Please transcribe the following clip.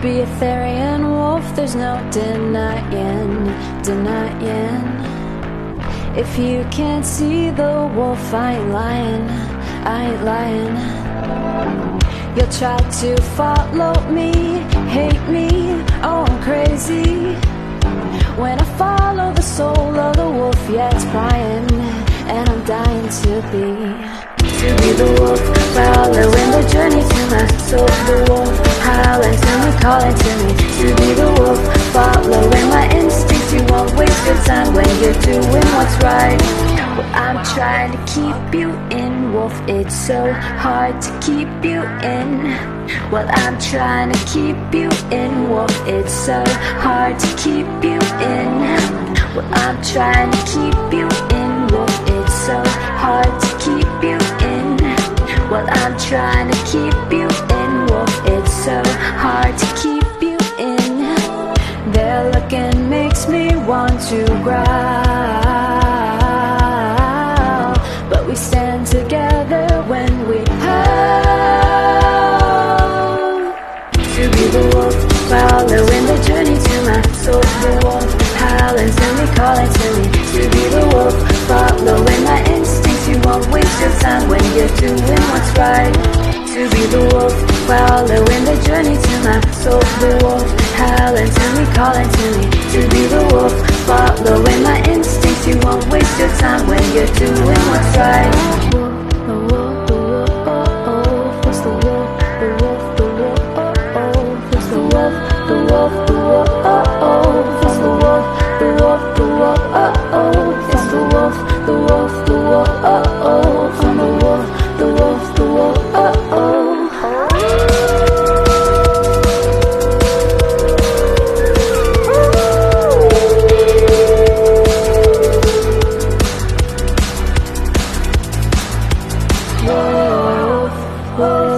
be a Therian wolf, there's no denying. If you can't see the wolf, I ain't lying. You'll try to follow me, hate me, oh I'm crazy. When I follow the soul of the wolf, yeah it's prying, and I'm dying to be the wolf, following the journey to my soul. The wolf, howling to me, calling to me. To be the wolf, following my instincts. You won't waste your time when you're doing what's right. Well, I'm trying to keep you in, wolf, it's so hard to keep you in. Well, I'm trying to keep you in, wolf, it's so hard to keep you in. Well, I'm trying to keep you in, wolf, it's so hard to keep you in. Well, I'm trying to keep you in, wolf, it's so hard to keep you in. Their looking makes me want to growl, but we stand together when we howl. To be the wolf, following the journey to my soul. The wolf, howling to me, calling to me. To be the wolf, following my instincts. You won't waste your time when you're doing what's right. To be the wolf, following the journey to my soul. The wolf, howling to me, calling to me. To be the wolf, following my instincts. You won't waste your time when you're doing what's right. The wolf, the wolf, oh oh, it's the wolf, the wolf, the wolf, oh oh, it's the wolf, the wolf, the wolf, oh oh, it's the wolf, the wolf, the wolf, oh oh, it's the wolf, the wolf, the wolf, oh oh, from the wolf, the wolf, the wolf, oh oh. Wolf, wolf.